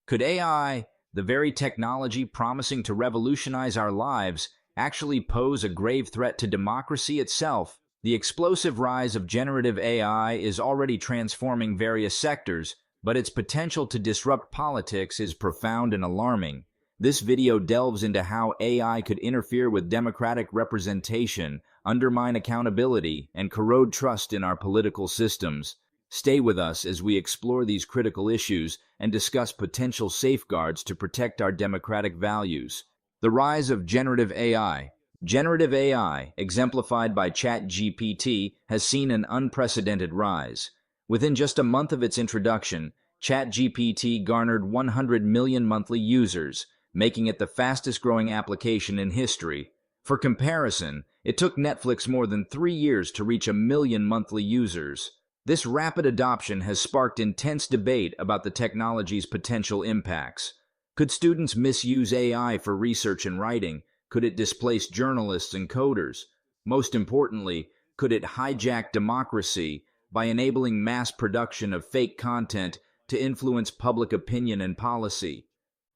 Could AI, the very technology promising to revolutionize our lives, actually pose a grave threat to democracy itself? The explosive rise of generative AI is already transforming various sectors, but its potential to disrupt politics is profound and alarming. This video delves into how AI could interfere with democratic representation, undermine accountability, and corrode trust in our political systems. Stay with us as we explore these critical issues and discuss potential safeguards to protect our democratic values. The rise of generative AI. Generative AI, exemplified by ChatGPT, has seen an unprecedented rise. Within just a month of its introduction, ChatGPT garnered 100 million monthly users, making it the fastest-growing application in history. For comparison, it took Netflix more than 3 years to reach 1 million monthly users. This rapid adoption has sparked intense debate about the technology's potential impacts. Could students misuse AI for research and writing? Could it displace journalists and coders? Most importantly, could it hijack democracy by enabling mass production of fake content to influence public opinion and policy?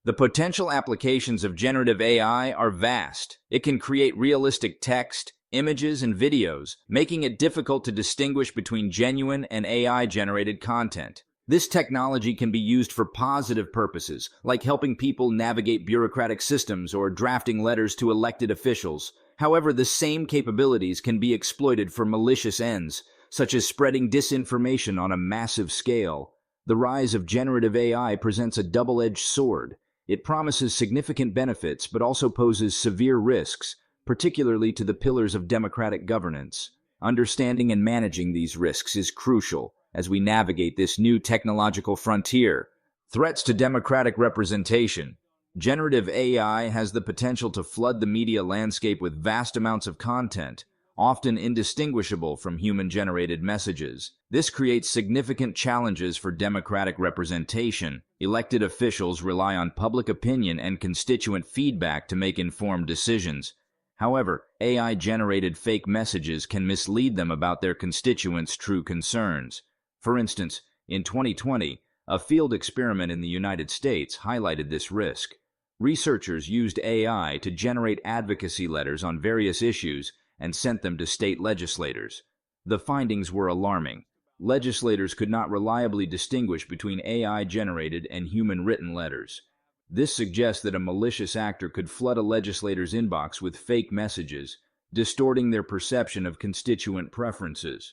The potential applications of generative AI are vast. It can create realistic text, images, and videos, making it difficult to distinguish between genuine and AI-generated content. This technology can be used for positive purposes, like helping people navigate bureaucratic systems or drafting letters to elected officials. However, the same capabilities can be exploited for malicious ends, such as spreading disinformation on a massive scale. The rise of generative AI presents a double-edged sword. It promises significant benefits but also poses severe risks, particularly to the pillars of democratic governance. Understanding and managing these risks is crucial as we navigate this new technological frontier. Threats to democratic representation. Generative AI has the potential to flood the media landscape with vast amounts of content, often indistinguishable from human-generated messages. This creates significant challenges for democratic representation. Elected officials rely on public opinion and constituent feedback to make informed decisions. However, AI-generated fake messages can mislead them about their constituents' true concerns. For instance, in 2020, a field experiment in the United States highlighted this risk. Researchers used AI to generate advocacy letters on various issues and sent them to state legislators. The findings were alarming. Legislators could not reliably distinguish between AI-generated and human-written letters. This suggests that a malicious actor could flood a legislator's inbox with fake messages, distorting their perception of constituent preferences.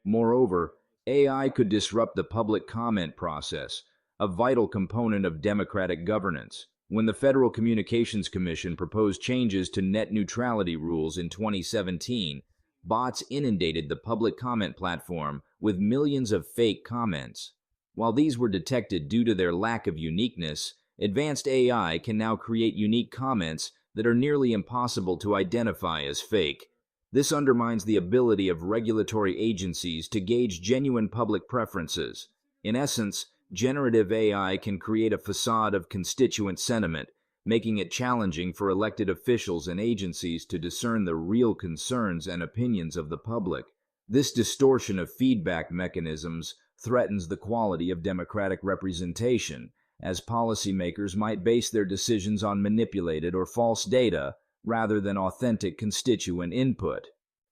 Moreover, AI could disrupt the public comment process, a vital component of democratic governance. When the Federal Communications Commission proposed changes to net neutrality rules in 2017, bots inundated the public comment platform with millions of fake comments. While these were detected due to their lack of uniqueness, advanced AI can now create unique comments that are nearly impossible to identify as fake. This undermines the ability of regulatory agencies to gauge genuine public preferences. In essence, generative AI can create a facade of constituent sentiment, making it challenging for elected officials and agencies to discern the real concerns and opinions of the public. This distortion of feedback mechanisms threatens the quality of democratic representation, as policymakers might base their decisions on manipulated or false data rather than authentic constituent input.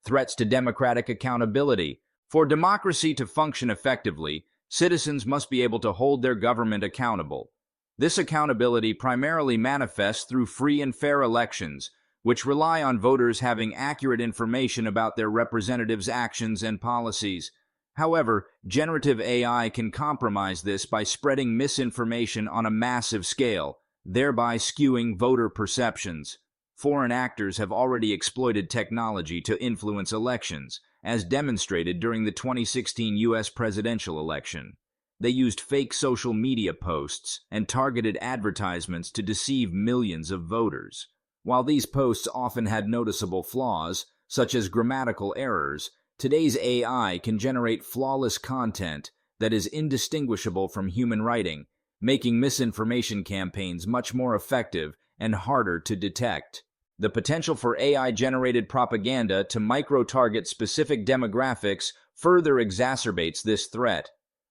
Threats to democratic accountability. For democracy to function effectively, citizens must be able to hold their government accountable. This accountability primarily manifests through free and fair elections, which rely on voters having accurate information about their representatives' actions and policies. However, generative AI can compromise this by spreading misinformation on a massive scale, thereby skewing voter perceptions. Foreign actors have already exploited technology to influence elections, as demonstrated during the 2016 U.S. presidential election. They used fake social media posts and targeted advertisements to deceive millions of voters. While these posts often had noticeable flaws, such as grammatical errors, today's AI can generate flawless content that is indistinguishable from human writing, making misinformation campaigns much more effective and harder to detect. The potential for AI-generated propaganda to micro-target specific demographics further exacerbates this threat.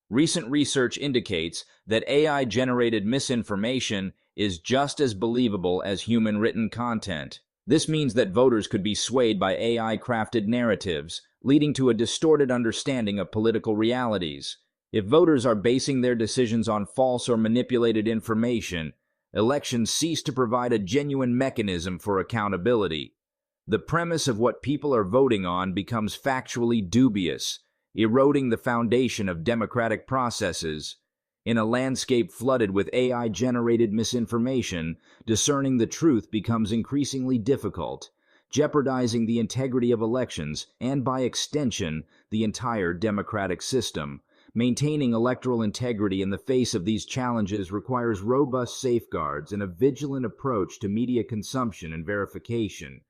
Recent research indicates that AI-generated misinformation is just as believable as human-written content. This means that voters could be swayed by AI-crafted narratives, leading to a distorted understanding of political realities. If voters are basing their decisions on false or manipulated information, elections cease to provide a genuine mechanism for accountability. The premise of what people are voting on becomes factually dubious, eroding the foundation of democratic processes. In a landscape flooded with AI-generated misinformation, discerning the truth becomes increasingly difficult, jeopardizing the integrity of elections and, by extension, the entire democratic system. Maintaining electoral integrity in the face of these challenges requires robust safeguards and a vigilant approach to media consumption and verification.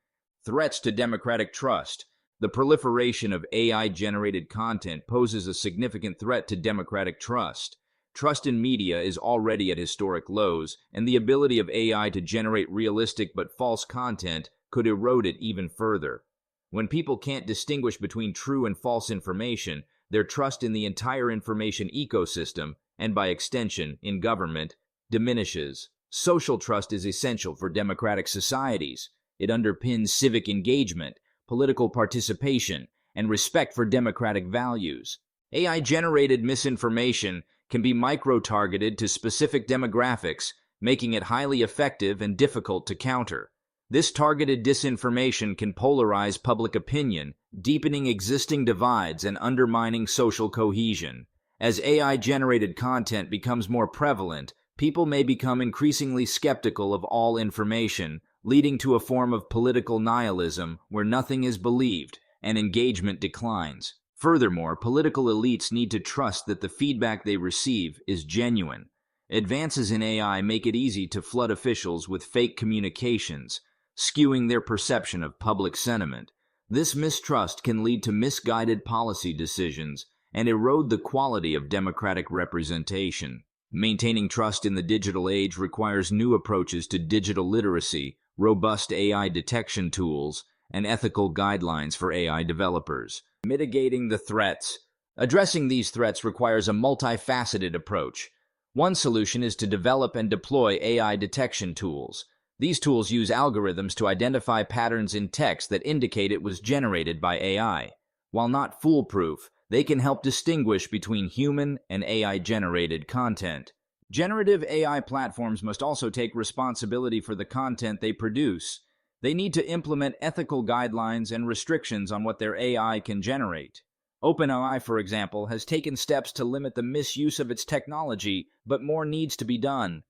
Threats to democratic trust. The proliferation of AI-generated content poses a significant threat to democratic trust. Trust in media is already at historic lows, and the ability of AI to generate realistic but false content could erode it even further. When people can't distinguish between true and false information, their trust in the entire information ecosystem, and by extension, in government, diminishes. Social trust is essential for democratic societies. It underpins civic engagement, political participation, and respect for democratic values. AI-generated misinformation can be micro-targeted to specific demographics, making it highly effective and difficult to counter. This targeted disinformation can polarize public opinion, deepening existing divides and undermining social cohesion. As AI-generated content becomes more prevalent, people may become increasingly skeptical of all information, leading to a form of political nihilism where nothing is believed and engagement declines. Furthermore, political elites need to trust that the feedback they receive is genuine. Advances in AI make it easy to flood officials with fake communications, skewing their perception of public sentiment. This mistrust can lead to misguided policy decisions and erode the quality of democratic representation. Maintaining trust in the digital age requires new approaches to digital literacy, robust AI detection tools, and ethical guidelines for AI developers. Mitigating the threats. Addressing these threats requires a multifaceted approach. One solution is to develop and deploy AI detection tools. These tools use algorithms to identify patterns in text that indicate it was generated by AI. While not foolproof, they can help distinguish between human and AI-generated content. Generative AI platforms must also take responsibility for the content they produce. They need to implement ethical guidelines and restrictions on what their AI can generate. OpenAI, for example, has taken steps to limit the misuse of its technology, but more needs to be done.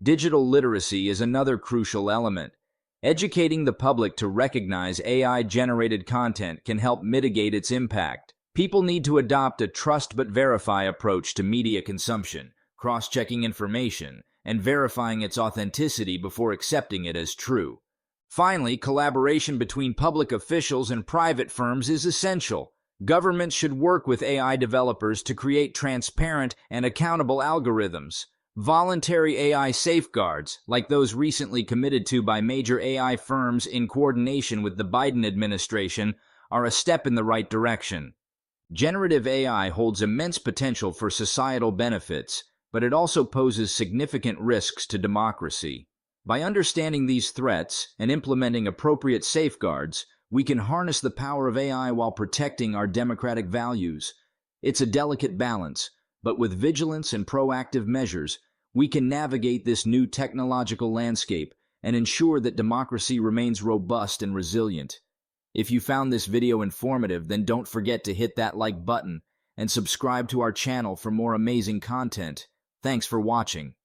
Digital literacy is another crucial element. Educating the public to recognize AI-generated content can help mitigate its impact. People need to adopt a trust but verify approach to media consumption, cross-checking information, and verifying its authenticity before accepting it as true. Finally, collaboration between public officials and private firms is essential. Governments should work with AI developers to create transparent and accountable algorithms. Voluntary AI safeguards, like those recently committed to by major AI firms in coordination with the Biden administration, are a step in the right direction. Generative AI holds immense potential for societal benefits, but it also poses significant risks to democracy. By understanding these threats and implementing appropriate safeguards, we can harness the power of AI while protecting our democratic values. It's a delicate balance, but with vigilance and proactive measures, we can navigate this new technological landscape and ensure that democracy remains robust and resilient. If you found this video informative, then don't forget to hit that like button and subscribe to our channel for more amazing content. Thanks for watching.